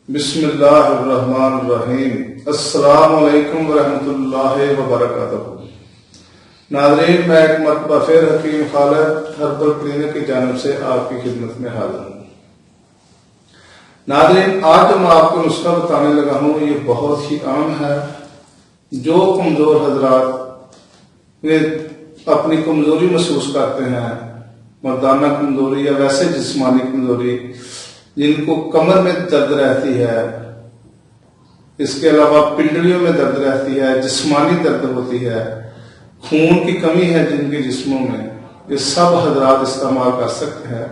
بسم اللہ الرحمن الرحیم۔ السلام علیکم ورحمۃ اللہ وبرکاتہ۔ ناظرین، میں ایک مرتبہ پھر حکیم خالد ہربل کلینک کی جانب سے آپ کی خدمت میں حاضر ہوں۔ ناظرین، آج جو میں آپ کو نسخہ بتانے لگا ہوں یہ بہت ہی عام ہے۔ جو کمزور حضرات اپنی کمزوری محسوس کرتے ہیں، مردانہ کمزوری یا ویسے جسمانی کمزوری، جن کو کمر میں درد رہتی ہے، اس کے علاوہ پنڈلیوں میں درد رہتی ہے، جسمانی درد ہوتی ہے، خون کی کمی ہے جن کے جسموں میں، یہ سب حضرات استعمال کر سکتے ہیں۔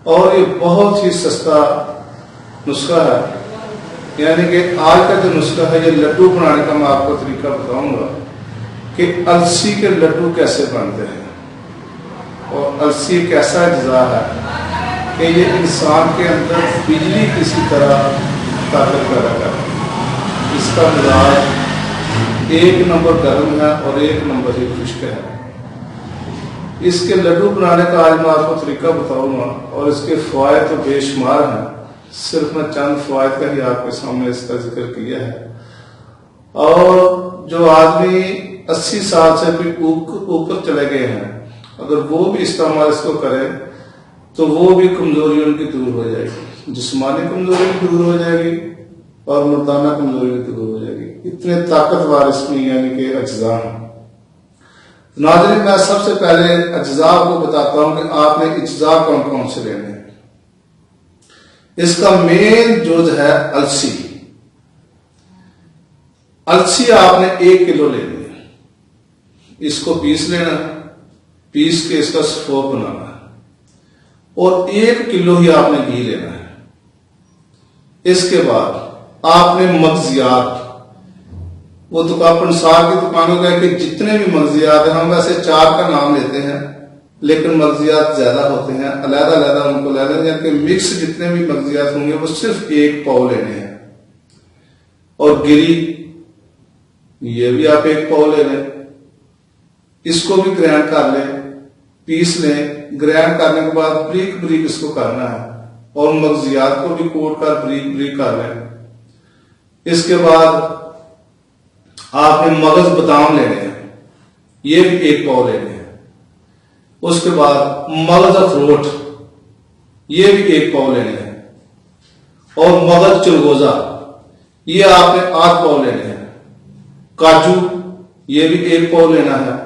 اور یہ بہت ہی سستا نسخہ ہے، یعنی کہ آج کا جو نسخہ ہے یہ لڈو بنانے کا میں آپ کو طریقہ بتاؤں گا کہ السی کے لڈو کیسے بنتے ہیں۔ اور السی ایک ایسا اجزاء ہے کہ یہ انسان کے اندر بجلی کسی طرح طاقت پیدا کرتا ہے۔ اس کا مزاج ایک نمبر گرم ہے اور ایک نمبر ہی خشک ہے۔ اس کے لڈو بنانے کا آج میں آپ کو طریقہ بتاؤں گا، اور اس کے فوائد تو بے شمار ہیں، صرف میں چند فوائد کا ہی آپ کے سامنے اس کا ذکر کیا ہے۔ اور جو آدمی 80 سال سے بھی اوپر چلے گئے ہیں، اگر وہ بھی استعمال اس کو کرے تو وہ بھی کمزوری ان کی دور ہو جائے گی، جسمانی کمزوری بھی دور ہو جائے گی اور مردانہ کمزوری بھی دور ہو جائے گی۔ اتنے طاقتور اس میں یعنی کہ اجزاء ہیں۔ ناظرین، میں سب سے پہلے اجزاء کو بتاتا ہوں کہ آپ نے اجزاء کون کون سے لینے ہیں۔ اس کا مین جز ہے السی۔ السی آپ نے 1 کلو لینی ہے، اس کو پیس لینا، پیس کے اس کا سفوف بنانا ہے، اور 1 کلو ہی آپ نے گھی لینا ہے۔ اس کے بعد آپ نے مغزیات، وہ پنسار کی دکانوں کا کہ جتنے بھی مغزیات ہیں، ہم ویسے 4 کا نام لیتے ہیں لیکن مغزیات زیادہ ہوتے ہیں، علیحدہ علیحدہ ان کو لے لیں، یعنی کہ مکس جتنے بھی مغزیات ہوں گے وہ صرف 1 پاؤ لینے ہیں۔ اور گری، یہ بھی آپ 1 پاؤ لے لیں، اس کو بھی گرائنڈ کر لیں، پیس لیں۔ گرائنڈ کرنے کے بعد بریک بریک اس کو کرنا ہے، اور مغزیات کو بھی کوٹ کر بریک بریک کر لیں۔ اس کے بعد آپ نے مغز بادام لینے ہیں، یہ بھی 1 پاؤ لینے ہیں۔ اس کے بعد مغز اخروٹ، یہ بھی 1 پاؤ لینے ہیں۔ اور مغز چلگوزہ، یہ آپ نے 8 پاؤ لینے ہیں۔ کاجو، یہ بھی 1 پاؤ لینا ہے۔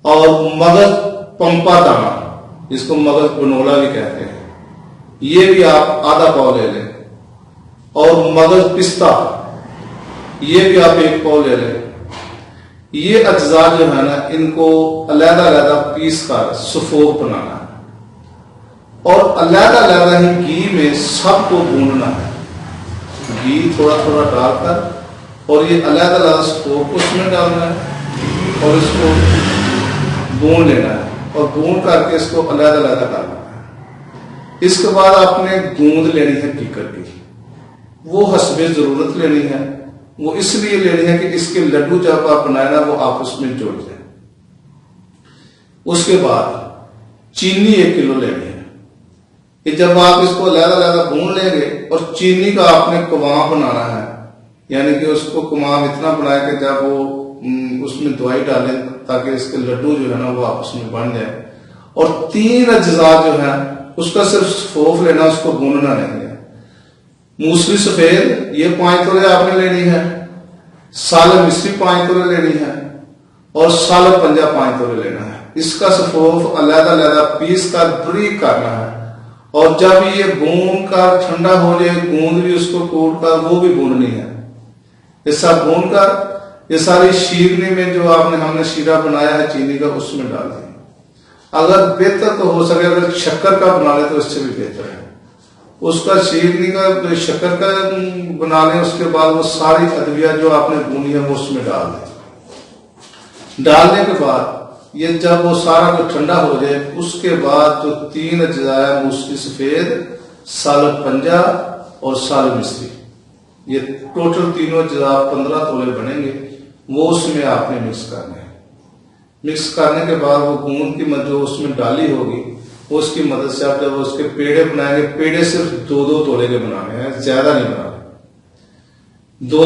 اور مغز پمپا دانا، جس کو مغز بنولا بھی کہتے ہیں، یہ بھی آپ آدھا پاؤ لے لیں۔ اور مغز پستہ، یہ بھی آپ 1 پاؤ لے لیں۔ یہ اجزاء جو ہے نا، ان کو علیحدہ علیحدہ پیس کر سفوف بنانا ہے، اور علیحدہ علیحدہ ہی گھی میں سب کو بھوننا ہے، گھی تھوڑا تھوڑا ڈال کر، اور یہ علیحدہ علیحدہ سفوف اس میں ڈالنا ہے اور اس کو بھون لینا ہے، اور بھون کر کے اس کو علیحدہ علیحدہ کرنا ہے۔ اس کے بعد آپ نے گوند لینی ہے کیکر کی، وہ حسب ضرورت لینی ہے، وہ اس لیے لینی ہے کہ اس کے لڈو جب آپ بنائے نا وہ آپس میں جڑ جائیں۔ اس کے بعد چینی 1 کلو لینی ہے، کہ جب آپ اس کو علیحدہ علیحدہ بھون لیں گے، اور چینی کا آپ نے قوام بنانا ہے، یعنی کہ اس کو قوام اتنا بنائے کہ جب وہ اس میں دوائی ڈالیں تاکہ اس کے لڈو جو ہے نا وہ آپس میں بن جائے۔ اور 3 اجزاء جو ہے اس کا صرف سفوف لینا، اس کو بھوننا نہیں ہے۔ موسلی سفید، یہ 5 تولے آپ نے لینی ہے۔ سالم مصری 5 تولے لینی ہے، اور سالم پنجہ 5 تولے لینا ہے۔ اس کا سفوف علیحدہ علیحدہ پیس کر بریک کرنا ہے، اور جب یہ بھون کر ٹھنڈا ہو جائے، گوند بھی اس کو کوٹ کر وہ بھی بھوننی ہے۔ یہ سب بھون کر یہ ساری شیرنی میں جو ہم نے شیرہ بنایا ہے چینی کا، اس میں ڈال دیں۔ اگر بہتر تو ہو سکے اگر شکر کا بنا لے تو اس سے بھی بہتر ہے۔ اس کا شیرنی کا شکر کا بنا لیں، اس کے بعد وہ ساری ادویہ جو آپ نے بھونی ہے وہ اس میں ڈال دیں۔ ڈالنے کے بعد یہ جب وہ سارا کچھ ٹھنڈا ہو جائے، اس کے بعد جو 3 اجزاء ہے، موسلی سفید، سالب پنجہ اور سالب مصری، یہ ٹوٹل تینوں اجزاء 15 تولے بنیں گے، وہ اس میں آپ نے مکس کرنے ہیں۔ مکس کرنے کے بعد وہ گوند کی جو اس میں ڈالی ہوگی، اس کی مدد سے آپ جب اس کے پیڑے بنائیں گے، پیڑے صرف 2 تولے کے بنانے ہیں، زیادہ نہیں بنانے۔ 2